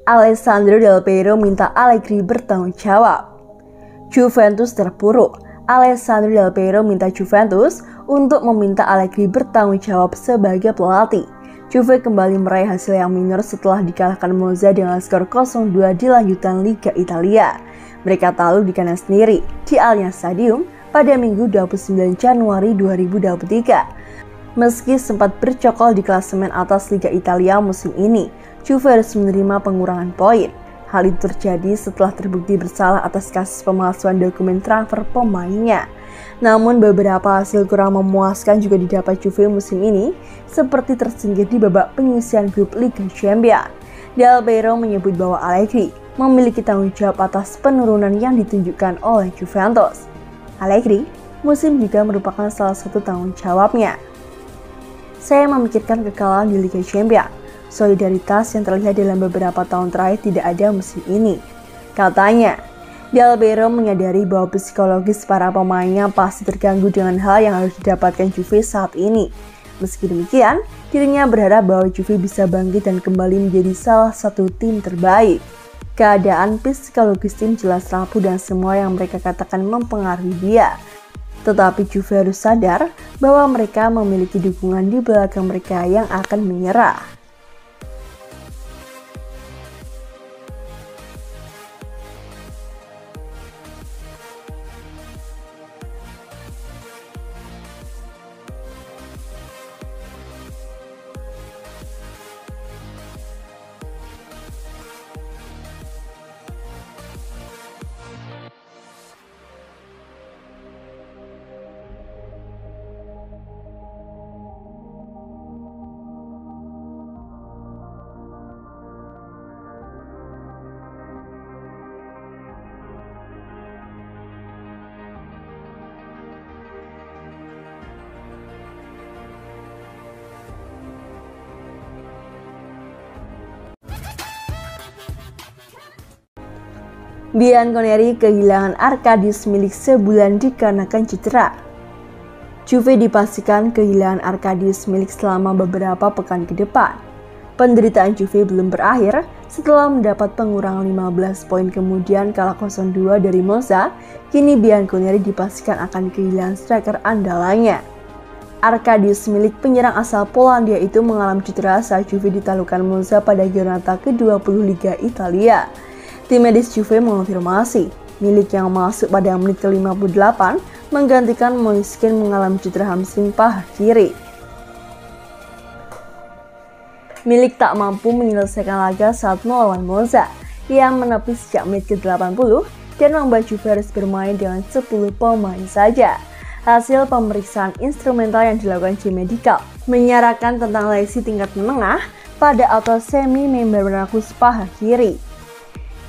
Alessandro Del Piero minta Allegri bertanggung jawab. Juventus terpuruk. Alessandro Del Piero minta Juventus untuk meminta Allegri bertanggung jawab sebagai pelatih. Juve kembali meraih hasil yang minor setelah dikalahkan Monza dengan skor 0-2 di lanjutan Liga Italia. Mereka takluk di kandang sendiri di Allianz Stadium pada Minggu 29 Januari 2023. Meski sempat bercokol di klasemen atas Liga Italia musim ini, Juve harus menerima pengurangan poin. Hal itu terjadi setelah terbukti bersalah atas kasus pemalsuan dokumen transfer pemainnya. Namun beberapa hasil kurang memuaskan juga didapat Juve musim ini, seperti tersingkir di babak penyisihan grup Liga Champions. Del Piero menyebut bahwa Allegri memiliki tanggung jawab atas penurunan yang ditunjukkan oleh Juventus. Allegri musim juga merupakan salah satu tanggung jawabnya. Saya memikirkan kekalahan di Liga Champions. Solidaritas yang terlihat dalam beberapa tahun terakhir tidak ada musim ini, katanya. Del Piero menyadari bahwa psikologis para pemainnya pasti terganggu dengan hal yang harus didapatkan Juve saat ini. Meski demikian, dirinya berharap bahwa Juve bisa bangkit dan kembali menjadi salah satu tim terbaik. Keadaan psikologis tim jelas rapuh dan semua yang mereka katakan mempengaruhi dia. Tetapi Juve harus sadar bahwa mereka memiliki dukungan di belakang mereka yang akan menyerah. Bianconeri kehilangan Arkadiusz Milik sebulan dikarenakan cedera. Juve dipastikan kehilangan Arkadiusz Milik selama beberapa pekan ke depan. Penderitaan Juve belum berakhir setelah mendapat pengurangan 15 poin kemudian kalah 0-2 dari Monza. Kini Bianconeri dipastikan akan kehilangan striker andalannya. Arkadiusz Milik, penyerang asal Polandia itu mengalami cedera saat Juve ditaklukkan Monza pada giornata ke-20 Liga Italia. Tim medis Juve mengonfirmasi, Milik yang masuk pada menit ke-58 menggantikan Moiskin mengalami cedera hamstring paha kiri. Milik tak mampu menyelesaikan laga saat melawan Monza. Ia menepi sejak menit ke-80 dan membuat Juve harus bermain dengan 10 pemain saja. Hasil pemeriksaan instrumental yang dilakukan tim medikal menyarankan tentang lesi tingkat menengah pada otot semi-membranous paha kiri.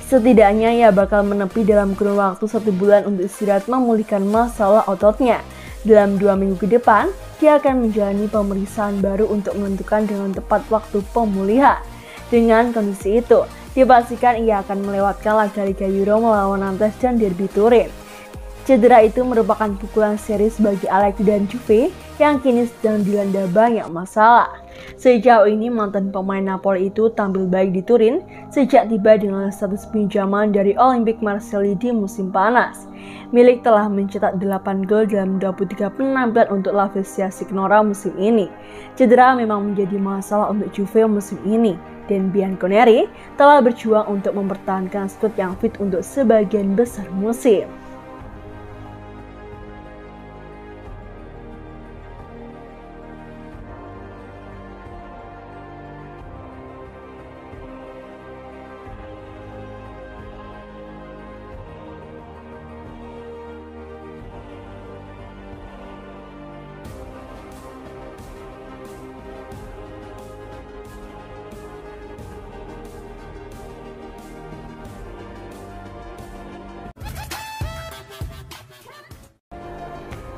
Setidaknya ia bakal menepi dalam kurun waktu 1 bulan untuk istirahat memulihkan masalah ototnya. Dalam 2 minggu ke depan, dia akan menjalani pemeriksaan baru untuk menentukan dengan tepat waktu pemulihan. Dengan kondisi itu, dipastikan ia akan melewatkan laga Liga Euro melawan Nantes dan Derby Turin. Cedera itu merupakan pukulan serius bagi Allegri dan Juve yang kini sedang dilanda banyak masalah. Sejauh ini mantan pemain Napoli itu tampil baik di Turin sejak tiba dengan status pinjaman dari Olympique Marseille di musim panas. Milik telah mencetak 8 gol dalam 23 penampilan untuk La Spezia Signora musim ini. Cedera memang menjadi masalah untuk Juve musim ini dan Bianconeri telah berjuang untuk mempertahankan skuad yang fit untuk sebagian besar musim.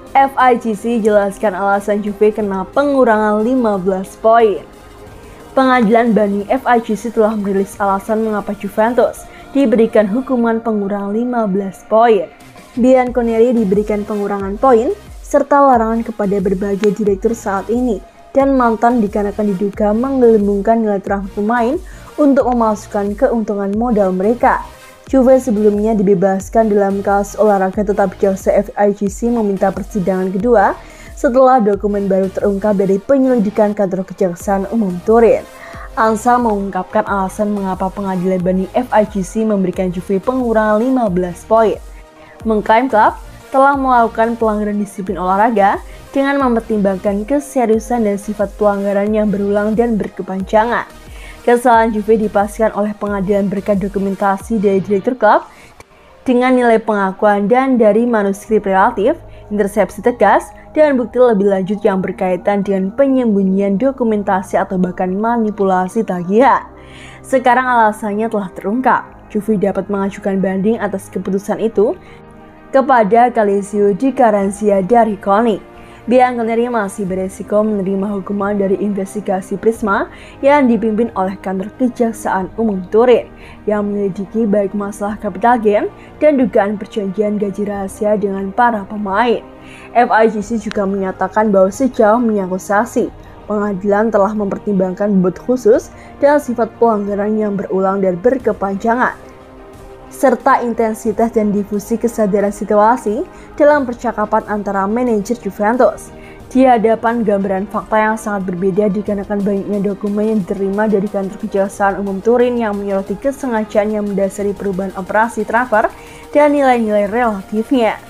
FIGC jelaskan alasan Juve kena pengurangan 15 poin. Pengadilan banding FIGC telah merilis alasan mengapa Juventus diberikan hukuman pengurangan 15 poin. Bianconeri diberikan pengurangan poin serta larangan kepada berbagai direktur saat ini dan mantan dikarenakan diduga menggelembungkan nilai transfer pemain untuk memasukkan keuntungan modal mereka. Juve sebelumnya dibebaskan dalam kasus olahraga, tetapi jaksa FIGC meminta persidangan kedua setelah dokumen baru terungkap dari penyelidikan kantor Kejaksaan Umum Turin. ANSA mengungkapkan alasan mengapa pengadilan banding FIGC memberikan Juve pengurangan 15 poin. Mengklaim klub telah melakukan pelanggaran disiplin olahraga dengan mempertimbangkan keseriusan dan sifat pelanggaran yang berulang dan berkepanjangan. Kesalahan Juve dipastikan oleh pengadilan berkat dokumentasi dari direktur klub dengan nilai pengakuan dan dari manuskrip relatif, intersepsi tegas, dan bukti lebih lanjut yang berkaitan dengan penyembunyian dokumentasi atau bahkan manipulasi tagihan. Sekarang alasannya telah terungkap. Juve dapat mengajukan banding atas keputusan itu kepada Calcio di Garanzia dari CONI. Bianconeri masih beresiko menerima hukuman dari investigasi Prisma yang dipimpin oleh kantor Kejaksaan Umum Turin yang menyelidiki baik masalah capital gain dan dugaan perjanjian gaji rahasia dengan para pemain. FIGC juga menyatakan bahwa sejauh menyangkut sanksi, pengadilan telah mempertimbangkan bobot khusus dan sifat pelanggaran yang berulang dan berkepanjangan, serta intensitas dan difusi kesadaran situasi dalam percakapan antara manajer Juventus. Di hadapan gambaran fakta yang sangat berbeda dikarenakan banyaknya dokumen yang diterima dari kantor Kejaksaan Umum Turin yang menyoroti kesengajaan yang mendasari perubahan operasi transfer dan nilai-nilai relatifnya.